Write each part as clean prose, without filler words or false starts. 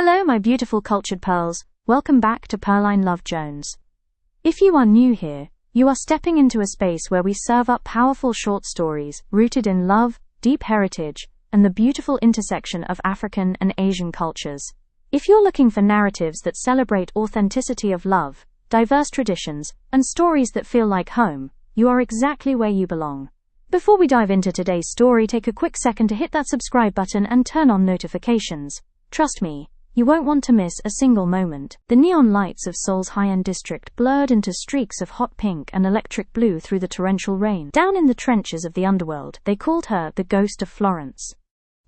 Hello my beautiful cultured pearls, welcome back to Pearline Love Jones. If you are new here, you are stepping into a space where we serve up powerful short stories rooted in love, deep heritage, and the beautiful intersection of African and Asian cultures. If you're looking for narratives that celebrate authenticity of love, diverse traditions, and stories that feel like home, you are exactly where you belong. Before we dive into today's story, take a quick second to hit that subscribe button and turn on notifications. Trust me, you won't want to miss a single moment. The neon lights of Seoul's high-end district blurred into streaks of hot pink and electric blue through the torrential rain. Down in the trenches of the underworld, they called her the Ghost of Florence.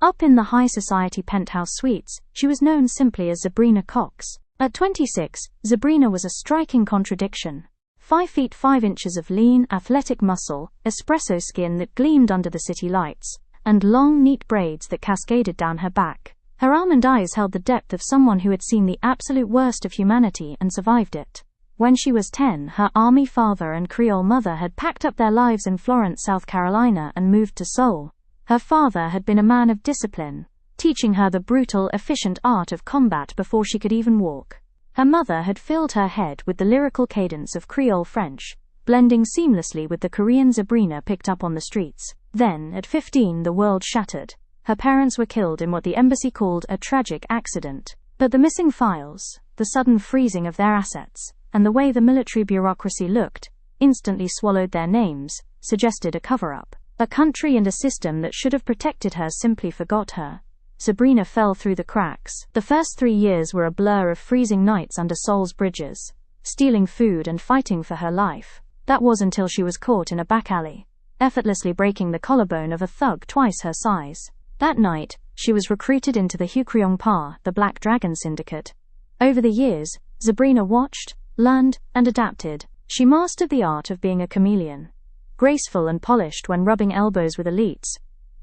Up in the high society penthouse suites, she was known simply as Zebrina Cox. At 26, Zebrina was a striking contradiction. 5 feet 5 inches of lean, athletic muscle, espresso skin that gleamed under the city lights, and long, neat braids that cascaded down her back. Her almond eyes held the depth of someone who had seen the absolute worst of humanity and survived it. When she was 10, her army father and Creole mother had packed up their lives in Florence, South Carolina and moved to Seoul. Her father had been a man of discipline, teaching her the brutal, efficient art of combat before she could even walk. Her mother had filled her head with the lyrical cadence of Creole French, blending seamlessly with the Korean Zebrina picked up on the streets. Then, at 15, the world shattered. Her parents were killed in what the embassy called a tragic accident. But the missing files, the sudden freezing of their assets, and the way the military bureaucracy looked, instantly swallowed their names, suggested a cover-up. A country and a system that should have protected her simply forgot her. Zebrina fell through the cracks. The first 3 years were a blur of freezing nights under Seoul's bridges, stealing food and fighting for her life. That was until she was caught in a back alley, effortlessly breaking the collarbone of a thug twice her size. That night, she was recruited into the Hyukryong Pa, the Black Dragon syndicate. Over the years, Zebrina watched, learned, and adapted. She mastered the art of being a chameleon, graceful and polished when rubbing elbows with elites,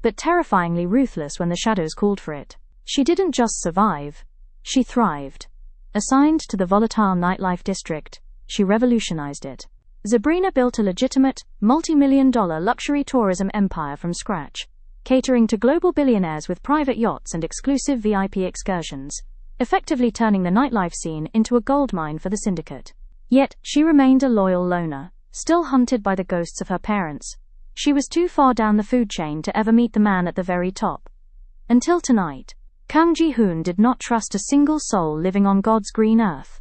but terrifyingly ruthless when the shadows called for it. She didn't just survive, she thrived. Assigned to the volatile nightlife district, she revolutionized it. Zebrina built a legitimate, multi-million-dollar luxury tourism empire from scratch, catering to global billionaires with private yachts and exclusive VIP excursions, effectively turning the nightlife scene into a goldmine for the syndicate. Yet, she remained a loyal loner, still hunted by the ghosts of her parents. She was too far down the food chain to ever meet the man at the very top. Until tonight, Kang Ji-hoon did not trust a single soul living on God's green earth.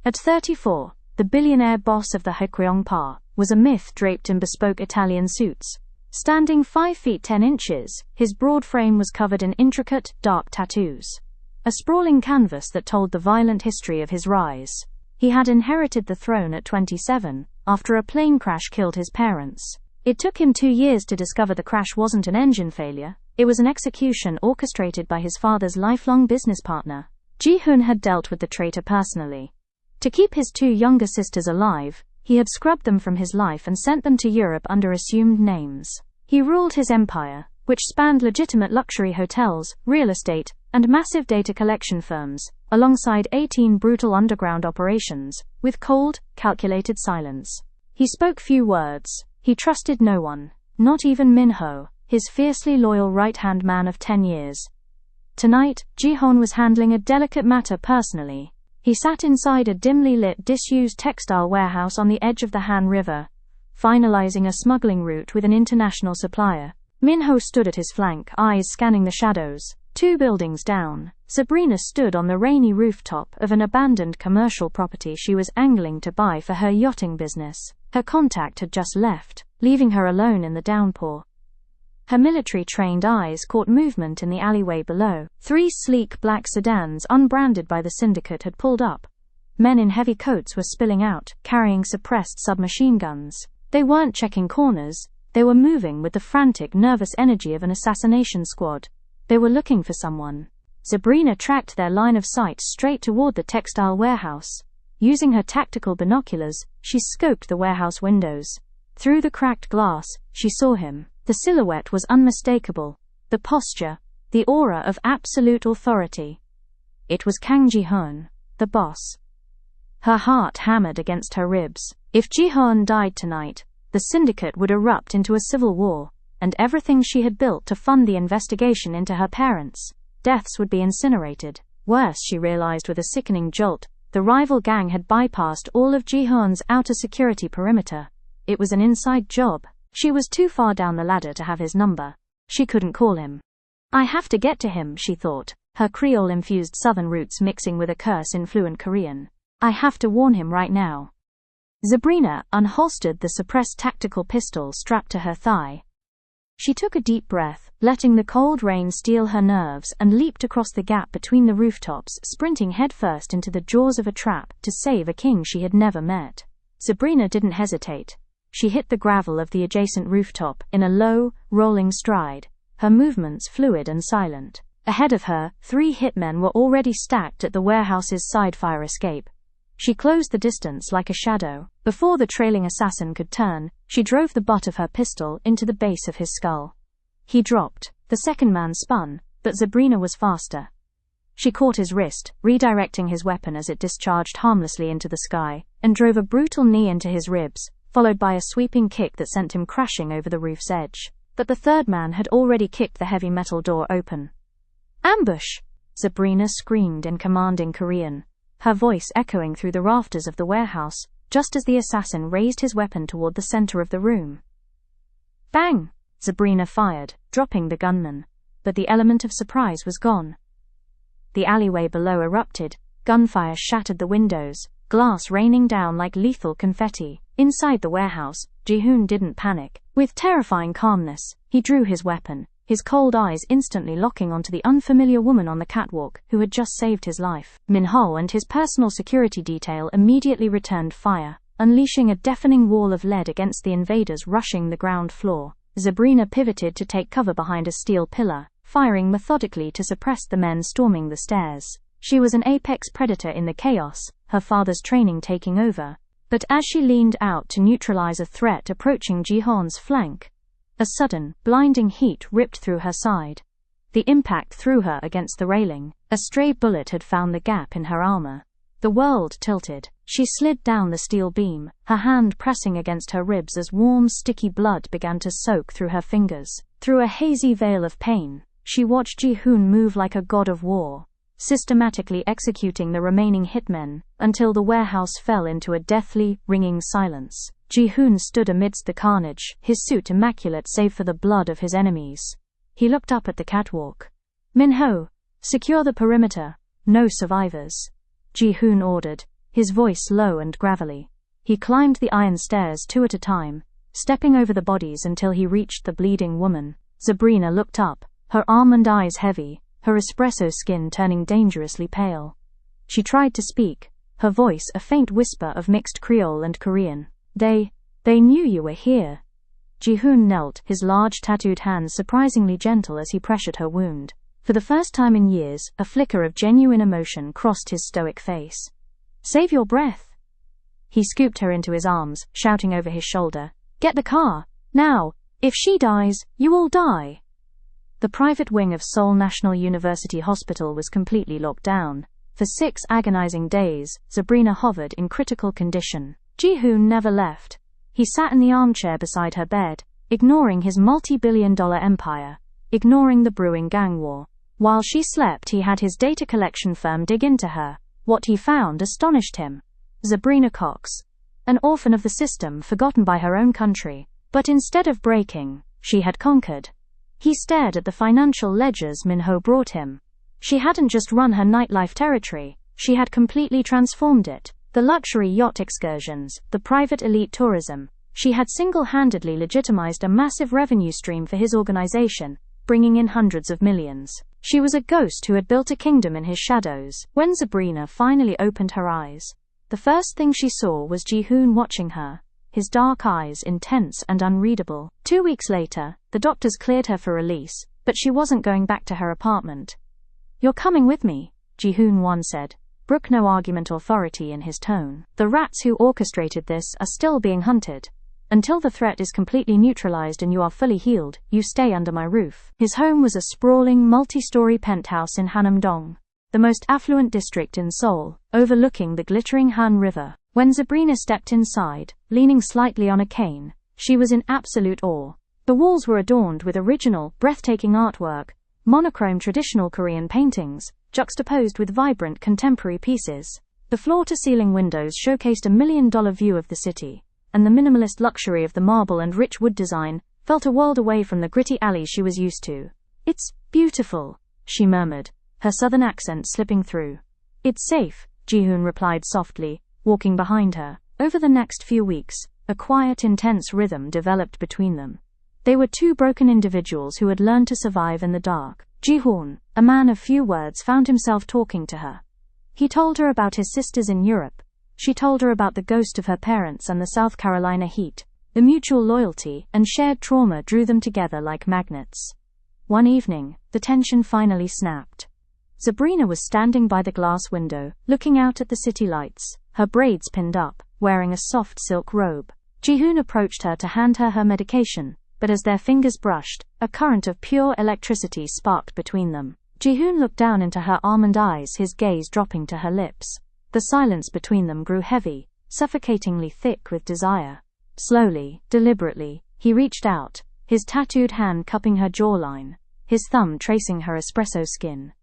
At 34, the billionaire boss of the Hyukryong Pa was a myth draped in bespoke Italian suits. Standing 5 feet 10 inches, his broad frame was covered in intricate, dark tattoos. A sprawling canvas that told the violent history of his rise. He had inherited the throne at 27, after a plane crash killed his parents. It took him 2 years to discover the crash wasn't an engine failure, it was an execution orchestrated by his father's lifelong business partner. Ji-hoon had dealt with the traitor personally. To keep his 2 younger sisters alive, he had scrubbed them from his life and sent them to Europe under assumed names. He ruled his empire, which spanned legitimate luxury hotels, real estate, and massive data collection firms, alongside 18 brutal underground operations, with cold, calculated silence. He spoke few words. He trusted no one, not even Min-ho, his fiercely loyal right-hand man of 10 years. Tonight, Ji-hoon was handling a delicate matter personally. He sat inside a dimly lit, disused textile warehouse on the edge of the Han River, finalizing a smuggling route with an international supplier. Min-ho stood at his flank, eyes scanning the shadows. 2 buildings down, Zebrina stood on the rainy rooftop of an abandoned commercial property she was angling to buy for her yachting business. Her contact had just left, leaving her alone in the downpour. Her military-trained eyes caught movement in the alleyway below. 3 sleek black sedans unbranded by the syndicate had pulled up. Men in heavy coats were spilling out, carrying suppressed submachine guns. They weren't checking corners, they were moving with the frantic, nervous energy of an assassination squad. They were looking for someone. Zebrina tracked their line of sight straight toward the textile warehouse. Using her tactical binoculars, she scoped the warehouse windows. Through the cracked glass, she saw him. The silhouette was unmistakable. The posture, the aura of absolute authority. It was Kang Ji-hoon, the boss. Her heart hammered against her ribs. If Ji-hoon died tonight, the syndicate would erupt into a civil war, and everything she had built to fund the investigation into her parents' deaths would be incinerated. Worse, she realized with a sickening jolt, the rival gang had bypassed all of Ji-hoon's outer security perimeter. It was an inside job. She was too far down the ladder to have his number. She couldn't call him. I have to get to him, she thought, her Creole-infused southern roots mixing with a curse in fluent Korean. I have to warn him right now. Zebrina unholstered the suppressed tactical pistol strapped to her thigh. She took a deep breath, letting the cold rain steel her nerves, and leaped across the gap between the rooftops, sprinting headfirst into the jaws of a trap to save a king she had never met. Zebrina didn't hesitate. She hit the gravel of the adjacent rooftop in a low, rolling stride, her movements fluid and silent. Ahead of her, 3 hitmen were already stacked at the warehouse's side fire escape. She closed the distance like a shadow. Before the trailing assassin could turn, she drove the butt of her pistol into the base of his skull. He dropped. The second man spun, but Zebrina was faster. She caught his wrist, redirecting his weapon as it discharged harmlessly into the sky, and drove a brutal knee into his ribs, followed by a sweeping kick that sent him crashing over the roof's edge. But the third man had already kicked the heavy metal door open. Ambush! Zebrina screamed in commanding Korean, her voice echoing through the rafters of the warehouse, just as the assassin raised his weapon toward the center of the room. Bang! Zebrina fired, dropping the gunman, but the element of surprise was gone. The alleyway below erupted, gunfire shattered the windows, glass raining down like lethal confetti. Inside the warehouse, Ji-hoon didn't panic. With terrifying calmness, he drew his weapon, his cold eyes instantly locking onto the unfamiliar woman on the catwalk who had just saved his life. Min-ho and his personal security detail immediately returned fire, unleashing a deafening wall of lead against the invaders rushing the ground floor. Zebrina pivoted to take cover behind a steel pillar, firing methodically to suppress the men storming the stairs. She was an apex predator in the chaos, her father's training taking over. But as she leaned out to neutralize a threat approaching Ji-hoon's flank, a sudden, blinding heat ripped through her side. The impact threw her against the railing. A stray bullet had found the gap in her armor. The world tilted. She slid down the steel beam, her hand pressing against her ribs as warm, sticky blood began to soak through her fingers. Through a hazy veil of pain, she watched Ji-hoon move like a god of war, systematically executing the remaining hitmen, until the warehouse fell into a deathly, ringing silence. Ji-hoon stood amidst the carnage, his suit immaculate save for the blood of his enemies. He looked up at the catwalk. Min-ho, secure the perimeter. No survivors. Ji-hoon ordered, his voice low and gravelly. He climbed the iron stairs 2 at a time, stepping over the bodies until he reached the bleeding woman. Zebrina looked up, her almond eyes heavy, her espresso skin turning dangerously pale. She tried to speak, her voice a faint whisper of mixed Creole and Korean. They knew you were here. Ji-hoon knelt, his large tattooed hands surprisingly gentle as he pressured her wound. For the first time in years, a flicker of genuine emotion crossed his stoic face. Save your breath. He scooped her into his arms, shouting over his shoulder, Get the car, now, if she dies, you all die. The private wing of Seoul National University Hospital was completely locked down. For 6 agonizing days, Zebrina hovered in critical condition. Ji-hoon never left. He sat in the armchair beside her bed, ignoring his multi-billion-dollar empire, ignoring the brewing gang war. While she slept, he had his data collection firm dig into her. What he found astonished him. Zebrina Cox, an orphan of the system, forgotten by her own country. But instead of breaking, she had conquered. He stared at the financial ledgers Min-ho brought him. She hadn't just run her nightlife territory, she had completely transformed it. The luxury yacht excursions, the private elite tourism. She had single-handedly legitimized a massive revenue stream for his organization, bringing in hundreds of millions. She was a ghost who had built a kingdom in his shadows. When Zebrina finally opened her eyes, the first thing she saw was Ji-hoon watching her, his dark eyes intense and unreadable. 2 weeks later, the doctors cleared her for release, but she wasn't going back to her apartment. You're coming with me, Ji-hoon once said. Brook no argument authority in his tone. The rats who orchestrated this are still being hunted. Until the threat is completely neutralized and you are fully healed, you stay under my roof. His home was a sprawling, multi-story penthouse in Hanam-dong, the most affluent district in Seoul, overlooking the glittering Han River. When Zebrina stepped inside, leaning slightly on a cane, she was in absolute awe. The walls were adorned with original, breathtaking artwork, monochrome traditional Korean paintings, juxtaposed with vibrant contemporary pieces. The floor-to-ceiling windows showcased $1 million view of the city, and the minimalist luxury of the marble and rich wood design felt a world away from the gritty alleys she was used to. "It's beautiful," she murmured, her southern accent slipping through. "It's safe," Ji-hoon replied softly, walking behind her. Over the next few weeks, a quiet, intense rhythm developed between them. They were two broken individuals who had learned to survive in the dark. Ji-hoon, a man of few words, found himself talking to her. He told her about his sisters in Europe. She told her about the ghost of her parents and the South Carolina heat. The mutual loyalty and shared trauma drew them together like magnets. One evening, the tension finally snapped. Zebrina was standing by the glass window, looking out at the city lights, her braids pinned up, wearing a soft silk robe. Ji-hoon approached her to hand her her medication, but as their fingers brushed, a current of pure electricity sparked between them. Ji-hoon looked down into her almond eyes, his gaze dropping to her lips. The silence between them grew heavy, suffocatingly thick with desire. Slowly, deliberately, he reached out, his tattooed hand cupping her jawline, his thumb tracing her espresso skin.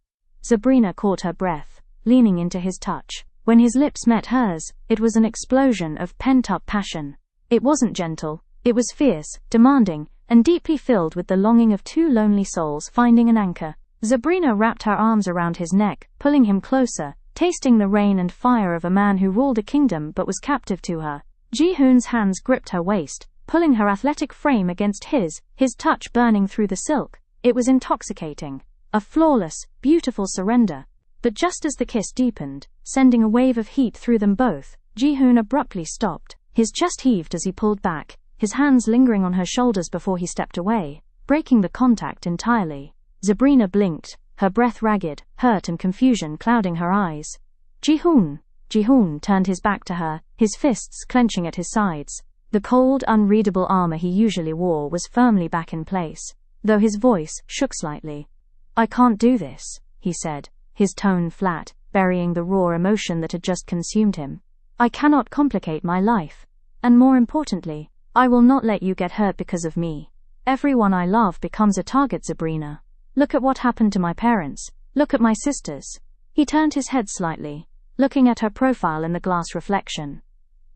Zebrina caught her breath, leaning into his touch. When his lips met hers, it was an explosion of pent-up passion. It wasn't gentle, it was fierce, demanding, and deeply filled with the longing of two lonely souls finding an anchor. Zebrina wrapped her arms around his neck, pulling him closer, tasting the rain and fire of a man who ruled a kingdom but was captive to her. Ji-hoon's hands gripped her waist, pulling her athletic frame against his touch burning through the silk. It was intoxicating. A flawless, beautiful surrender. But just as the kiss deepened, sending a wave of heat through them both, Ji-hoon abruptly stopped. His chest heaved as he pulled back, his hands lingering on her shoulders before he stepped away, breaking the contact entirely. Zebrina blinked, her breath ragged, hurt and confusion clouding her eyes. "Ji-hoon!" Ji-hoon turned his back to her, his fists clenching at his sides. The cold, unreadable armor he usually wore was firmly back in place, though his voice shook slightly. "I can't do this," he said, his tone flat, burying the raw emotion that had just consumed him. "I cannot complicate my life. And more importantly, I will not let you get hurt because of me. Everyone I love becomes a target, Zebrina. Look at what happened to my parents. Look at my sisters." He turned his head slightly, looking at her profile in the glass reflection.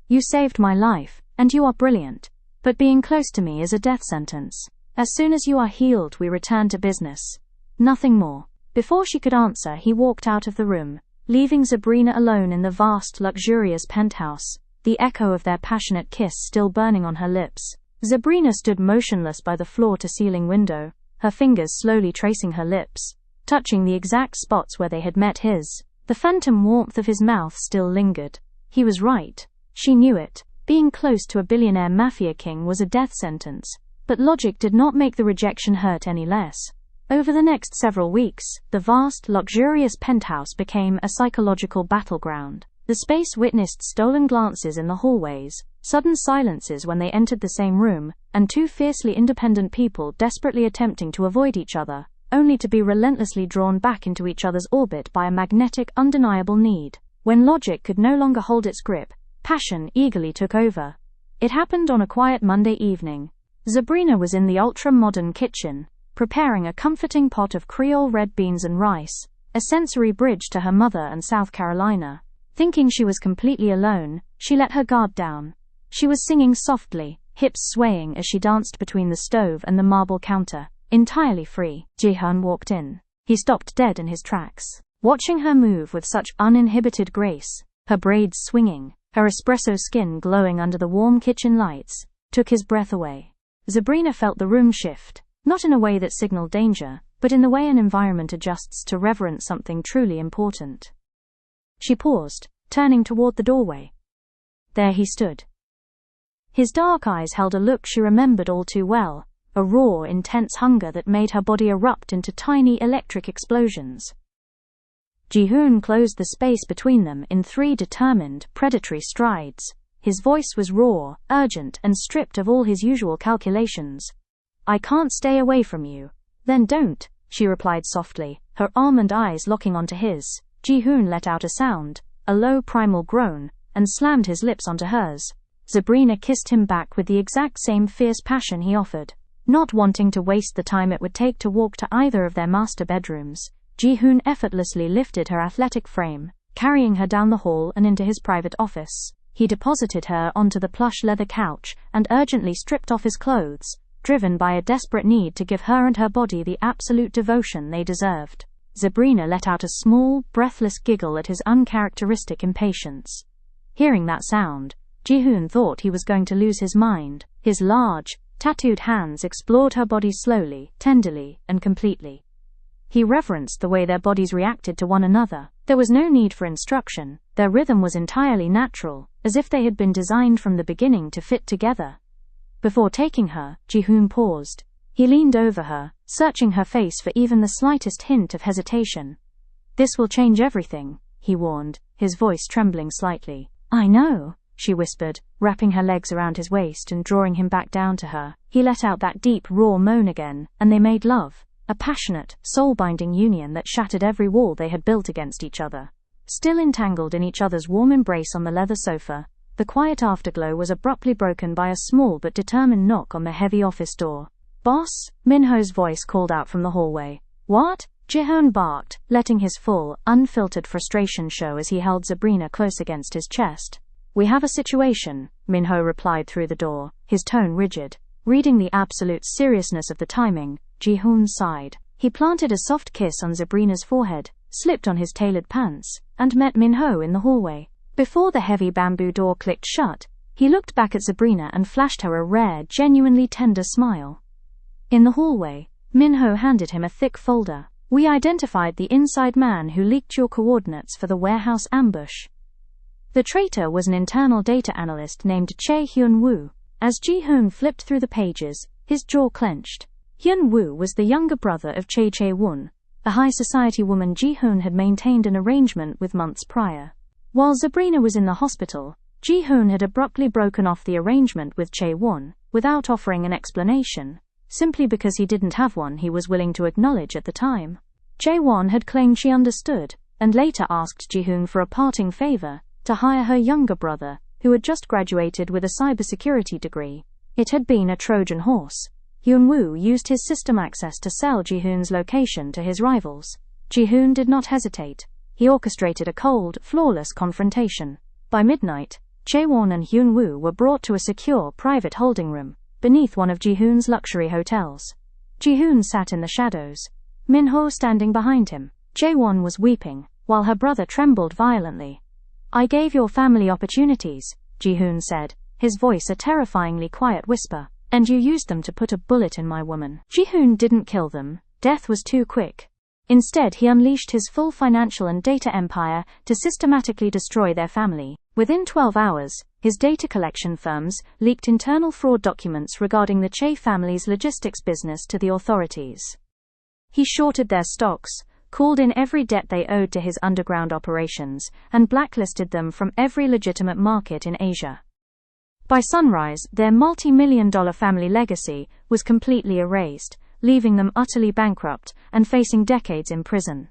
"You saved my life, and you are brilliant. But being close to me is a death sentence. As soon as you are healed, we return to business. Nothing more." Before she could answer, he walked out of the room, leaving Zebrina alone in the vast, luxurious penthouse, the echo of their passionate kiss still burning on her lips. Zebrina stood motionless by the floor-to-ceiling window, her fingers slowly tracing her lips, touching the exact spots where they had met his. The phantom warmth of his mouth still lingered. He was right. She knew it. Being close to a billionaire mafia king was a death sentence, but logic did not make the rejection hurt any less. Over the next several weeks, the vast, luxurious penthouse became a psychological battleground. The space witnessed stolen glances in the hallways, sudden silences when they entered the same room, and two fiercely independent people desperately attempting to avoid each other, only to be relentlessly drawn back into each other's orbit by a magnetic, undeniable need. When logic could no longer hold its grip, passion eagerly took over. It happened on a quiet Monday evening. Zebrina was in the ultra-modern kitchen, preparing a comforting pot of Creole red beans and rice, a sensory bridge to her mother and South Carolina. Thinking she was completely alone, she let her guard down. She was singing softly, hips swaying as she danced between the stove and the marble counter, entirely free. Ji-hoon walked in. He stopped dead in his tracks, watching her move with such uninhibited grace, her braids swinging, her espresso skin glowing under the warm kitchen lights, took his breath away. Zebrina felt the room shift, not in a way that signaled danger, but in the way an environment adjusts to reverence something truly important. She paused, turning toward the doorway. There he stood. His dark eyes held a look she remembered all too well, a raw, intense hunger that made her body erupt into tiny electric explosions. Ji-hoon closed the space between them in 3 determined, predatory strides. His voice was raw, urgent, and stripped of all his usual calculations. "I can't stay away from you." "Then don't," she replied softly, her almond eyes locking onto his. Ji-hoon let out a sound, a low primal groan, and slammed his lips onto hers. Zebrina kissed him back with the exact same fierce passion he offered. Not wanting to waste the time it would take to walk to either of their master bedrooms, Ji-hoon effortlessly lifted her athletic frame, carrying her down the hall and into his private office. He deposited her onto the plush leather couch and urgently stripped off his clothes, driven by a desperate need to give her and her body the absolute devotion they deserved. Zebrina let out a small, breathless giggle at his uncharacteristic impatience. Hearing that sound, Ji-hoon thought he was going to lose his mind. His large, tattooed hands explored her body slowly, tenderly, and completely. He reverenced the way their bodies reacted to one another. There was no need for instruction. Their rhythm was entirely natural, as if they had been designed from the beginning to fit together. Before taking her, Ji-hoon paused. He leaned over her, searching her face for even the slightest hint of hesitation. "This will change everything," he warned, his voice trembling slightly. "I know," she whispered, wrapping her legs around his waist and drawing him back down to her. He let out that deep, raw moan again, and they made love, a passionate, soul-binding union that shattered every wall they had built against each other. Still entangled in each other's warm embrace on the leather sofa, the quiet afterglow was abruptly broken by a small but determined knock on the heavy office door. "Boss?" Minho's voice called out from the hallway. "What?" Ji-hoon barked, letting his full, unfiltered frustration show as he held Zebrina close against his chest. "We have a situation," Minho replied through the door, his tone rigid. Reading the absolute seriousness of the timing, Ji-hoon sighed. He planted a soft kiss on Zebrina's forehead, slipped on his tailored pants, and met Minho in the hallway. Before the heavy bamboo door clicked shut, he looked back at Zebrina and flashed her a rare, genuinely tender smile. In the hallway, Minho handed him a thick folder. "We identified the inside man who leaked your coordinates for the warehouse ambush." The traitor was an internal data analyst named Hyun-woo. As Ji-hoon flipped through the pages, his jaw clenched. Hyun-woo was the younger brother of Chae-won, a high society woman Ji-hoon had maintained an arrangement with months prior. While Zebrina was in the hospital, Ji-hoon had abruptly broken off the arrangement with Chae-won, without offering an explanation, simply because he didn't have one he was willing to acknowledge at the time. Chae-won had claimed she understood, and later asked Ji-hoon for a parting favor, to hire her younger brother, who had just graduated with a cybersecurity degree. It had been a Trojan horse. Hyun-woo used his system access to sell Ji-hoon's location to his rivals. Ji-hoon did not hesitate. He orchestrated a cold, flawless confrontation. By midnight, Chae-won and Hyun-woo were brought to a secure, private holding room, beneath one of Ji-hoon's luxury hotels. Ji-hoon sat in the shadows, Minho standing behind him. Chae-won was weeping, while her brother trembled violently. "I gave your family opportunities," Ji-hoon said, his voice a terrifyingly quiet whisper, "and you used them to put a bullet in my woman." Ji-hoon didn't kill them. Death was too quick. Instead, he unleashed his full financial and data empire to systematically destroy their family. Within 12 hours, his data collection firms leaked internal fraud documents regarding the Chae family's logistics business to the authorities. He shorted their stocks, called in every debt they owed to his underground operations, and blacklisted them from every legitimate market in Asia. By sunrise, their multi-million-dollar family legacy was completely erased, leaving them utterly bankrupt and facing decades in prison.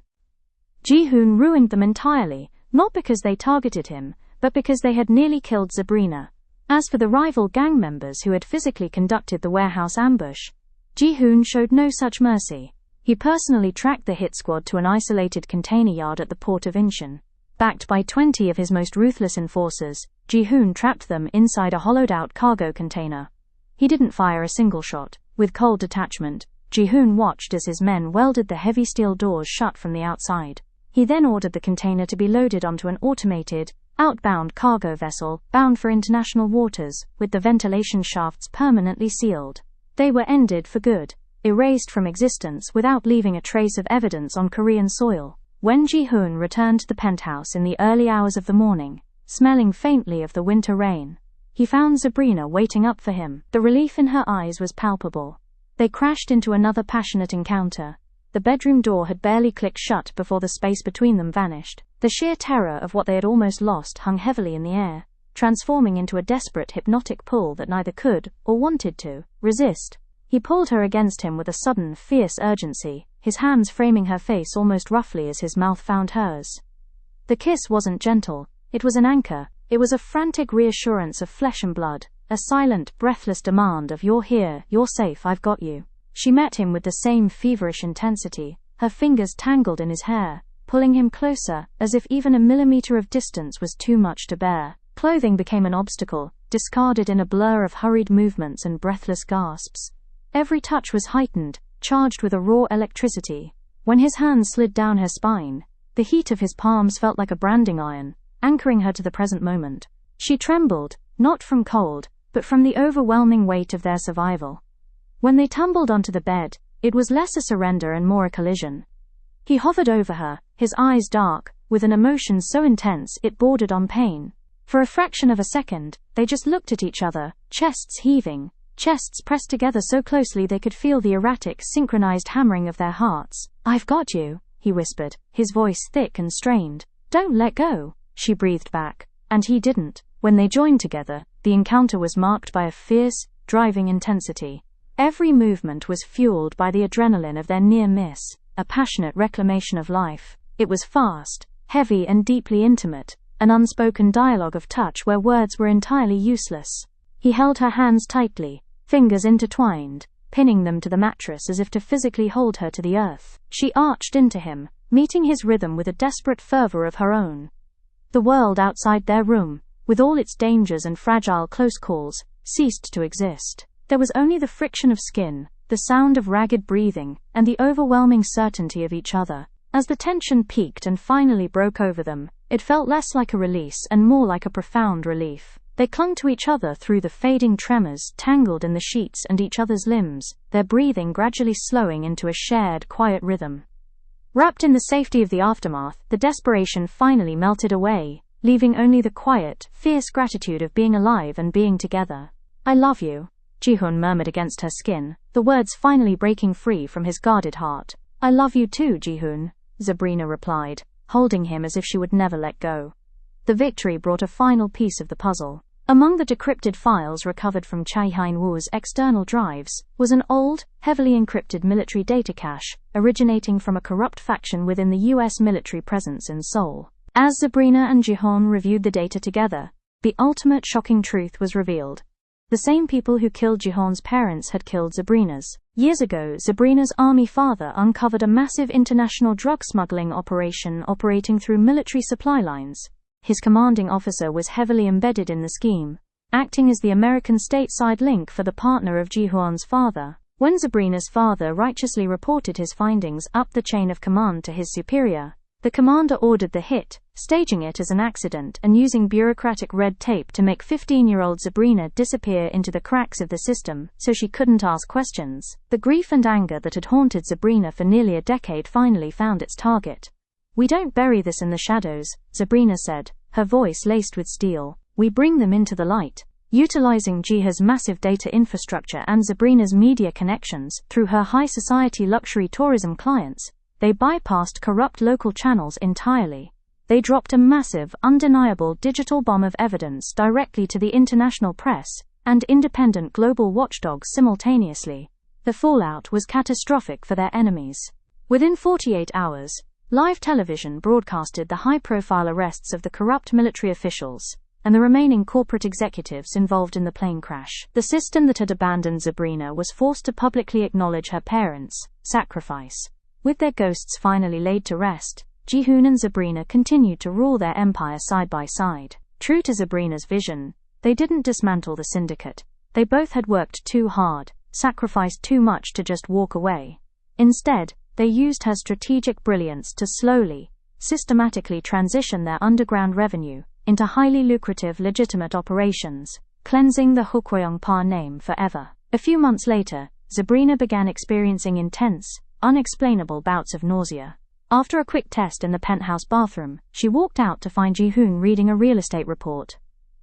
Ji-hoon ruined them entirely, not because they targeted him, but because they had nearly killed Zebrina. As for the rival gang members who had physically conducted the warehouse ambush, Ji-hoon showed no such mercy. He personally tracked the hit squad to an isolated container yard at the port of Incheon. Backed by 20 of his most ruthless enforcers, Ji-hoon trapped them inside a hollowed-out cargo container. He didn't fire a single shot. With cold detachment, Ji-hoon watched as his men welded the heavy steel doors shut from the outside. He then ordered the container to be loaded onto an automated, outbound cargo vessel bound for international waters, with the ventilation shafts permanently sealed. They were ended for good, erased from existence without leaving a trace of evidence on Korean soil. When Ji-hoon returned to the penthouse in the early hours of the morning, smelling faintly of the winter rain, he found Zebrina waiting up for him. The relief in her eyes was palpable. They crashed into another passionate encounter. The bedroom door had barely clicked shut before the space between them vanished. The sheer terror of what they had almost lost hung heavily in the air, transforming into a desperate hypnotic pull that neither could, or wanted to, resist. He pulled her against him with a sudden, fierce urgency, his hands framing her face almost roughly as his mouth found hers. The kiss wasn't gentle, it was an anchor, it was a frantic reassurance of flesh and blood, a silent, breathless demand of "You're here, you're safe, I've got you." She met him with the same feverish intensity, her fingers tangled in his hair, pulling him closer, as if even a millimeter of distance was too much to bear. Clothing became an obstacle, discarded in a blur of hurried movements and breathless gasps. Every touch was heightened, charged with a raw electricity. When his hands slid down her spine, the heat of his palms felt like a branding iron, anchoring her to the present moment. She trembled, not from cold, but from the overwhelming weight of their survival. When they tumbled onto the bed, it was less a surrender and more a collision. He hovered over her, his eyes dark, with an emotion so intense it bordered on pain. For a fraction of a second, they just looked at each other, chests heaving, chests pressed together so closely they could feel the erratic, synchronized hammering of their hearts. "I've got you," he whispered, his voice thick and strained. "Don't let go," she breathed back. And he didn't. When they joined together, the encounter was marked by a fierce, driving intensity. Every movement was fueled by the adrenaline of their near miss, a passionate reclamation of life. It was fast, heavy and deeply intimate, an unspoken dialogue of touch where words were entirely useless. He held her hands tightly, fingers intertwined, pinning them to the mattress as if to physically hold her to the earth. She arched into him, meeting his rhythm with a desperate fervor of her own. The world outside their room, with all its dangers and fragile close calls, ceased to exist. There was only the friction of skin, the sound of ragged breathing, and the overwhelming certainty of each other. As the tension peaked and finally broke over them, it felt less like a release and more like a profound relief. They clung to each other through the fading tremors, tangled in the sheets and each other's limbs, their breathing gradually slowing into a shared, quiet rhythm. Wrapped in the safety of the aftermath, the desperation finally melted away, leaving only the quiet, fierce gratitude of being alive and being together. "I love you," Ji-hoon murmured against her skin, the words finally breaking free from his guarded heart. "I love you too, Ji-hoon," Zebrina replied, holding him as if she would never let go. The victory brought a final piece of the puzzle. Among the decrypted files recovered from Chai Hein-woo's external drives was an old, heavily encrypted military data cache, originating from a corrupt faction within the U.S. military presence in Seoul. As Zebrina and Ji-hoon reviewed the data together, the ultimate shocking truth was revealed. The same people who killed Ji-hoon's parents had killed Zebrina's. Years ago, Zebrina's army father uncovered a massive international drug smuggling operation operating through military supply lines. His commanding officer was heavily embedded in the scheme, acting as the American stateside link for the partner of Ji-hoon's father. When Zebrina's father righteously reported his findings up the chain of command to his superior, the commander ordered the hit, staging it as an accident and using bureaucratic red tape to make 15-year-old Zebrina disappear into the cracks of the system so she couldn't ask questions. The grief and anger that had haunted Zebrina for nearly a decade finally found its target. "We don't bury this in the shadows," Zebrina said, her voice laced with steel. "We bring them into the light." Utilizing Jiha's massive data infrastructure and Zebrina's media connections through her high society luxury tourism clients, they bypassed corrupt local channels entirely. They dropped a massive, undeniable digital bomb of evidence directly to the international press and independent global watchdogs simultaneously. The fallout was catastrophic for their enemies. Within 48 hours, live television broadcasted the high-profile arrests of the corrupt military officials and the remaining corporate executives involved in the plane crash. The system that had abandoned Zebrina was forced to publicly acknowledge her parents' sacrifice. With their ghosts finally laid to rest, Ji-hoon and Zebrina continued to rule their empire side by side. True to Zebrina's vision, they didn't dismantle the syndicate. They both had worked too hard, sacrificed too much to just walk away. Instead, they used her strategic brilliance to slowly, systematically transition their underground revenue into highly lucrative legitimate operations, cleansing the Hukweong-pa name forever. A few months later, Zebrina began experiencing intense, unexplainable bouts of nausea. After a quick test in the penthouse bathroom, she walked out to find Ji-hoon reading a real estate report.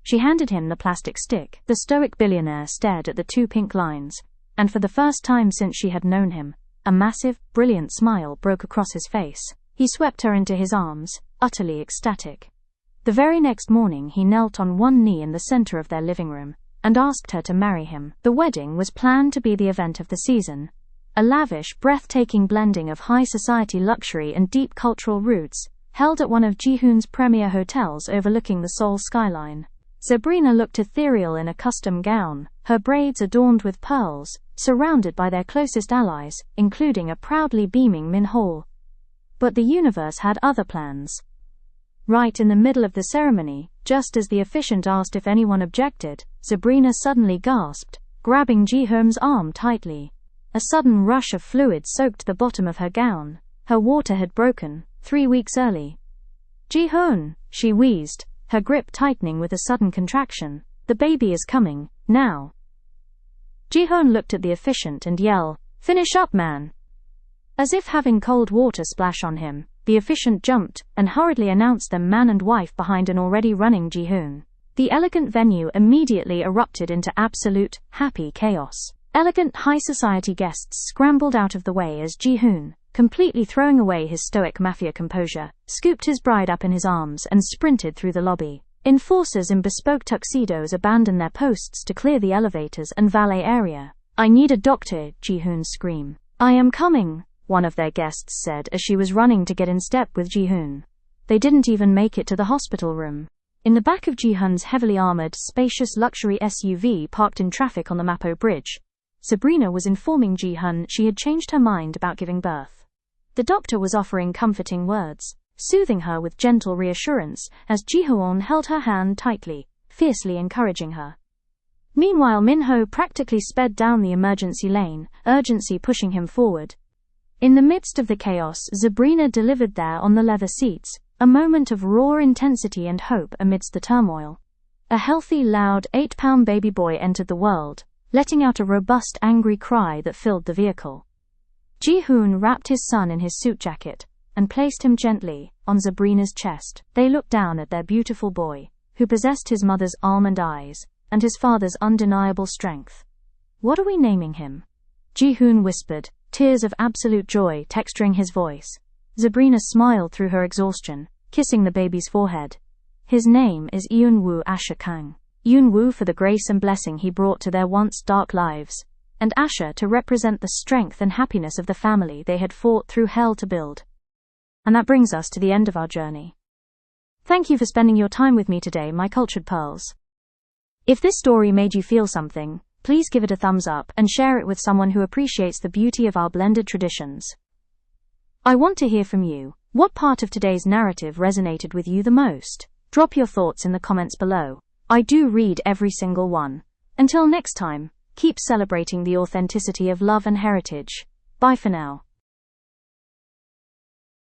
She handed him the plastic stick. The stoic billionaire stared at the two pink lines, and for the first time since she had known him, a massive, brilliant smile broke across his face. He swept her into his arms, utterly ecstatic. The very next morning he knelt on one knee in the center of their living room and asked her to marry him. The wedding was planned to be the event of the season. A lavish, breathtaking blending of high society luxury and deep cultural roots, held at one of Ji-hoon's premier hotels overlooking the Seoul skyline. Zebrina looked ethereal in a custom gown, her braids adorned with pearls, surrounded by their closest allies, including a proudly beaming Min-ho. But the universe had other plans. Right in the middle of the ceremony, just as the officiant asked if anyone objected, Zebrina suddenly gasped, grabbing Ji-hoon's arm tightly. A sudden rush of fluid soaked the bottom of her gown. Her water had broken, 3 weeks early. "Ji-hoon," she wheezed, her grip tightening with a sudden contraction. "The baby is coming, now." Ji-hoon looked at the officiant and yelled, "Finish up, man!" As if having cold water splash on him, the officiant jumped and hurriedly announced them man and wife behind an already running Ji-hoon. The elegant venue immediately erupted into absolute, happy chaos. Elegant high society guests scrambled out of the way as Ji-hoon, completely throwing away his stoic mafia composure, scooped his bride up in his arms and sprinted through the lobby. Enforcers in bespoke tuxedos abandoned their posts to clear the elevators and valet area. "I need a doctor," Ji-hoon screamed. "I am coming," one of their guests said as she was running to get in step with Ji-hoon. They didn't even make it to the hospital room. In the back of Ji-hoon's heavily armored, spacious luxury SUV parked in traffic on the Mapo Bridge, Zebrina was informing Ji-hoon she had changed her mind about giving birth. The doctor was offering comforting words, soothing her with gentle reassurance as Ji-hoon held her hand tightly, fiercely encouraging her. Meanwhile, Min-ho practically sped down the emergency lane, urgency pushing him forward. In the midst of the chaos, Zebrina delivered there on the leather seats, a moment of raw intensity and hope amidst the turmoil. A healthy, loud, 8-pound baby boy entered the world, letting out a robust, angry cry that filled the vehicle. Ji-hoon wrapped his son in his suit jacket and placed him gently on Zebrina's chest. They looked down at their beautiful boy, who possessed his mother's almond eyes and his father's undeniable strength. "What are we naming him?" Ji-hoon whispered, tears of absolute joy texturing his voice. Zebrina smiled through her exhaustion, kissing the baby's forehead. "His name is Eun-woo Asher Kang. Eun-woo for the grace and blessing he brought to their once dark lives, and Asher to represent the strength and happiness of the family they had fought through hell to build." And that brings us to the end of our journey. Thank you for spending your time with me today, my cultured pearls. If this story made you feel something, please give it a thumbs up and share it with someone who appreciates the beauty of our blended traditions. I want to hear from you. What part of today's narrative resonated with you the most? Drop your thoughts in the comments below. I do read every single one. Until next time, keep celebrating the authenticity of love and heritage. Bye for now.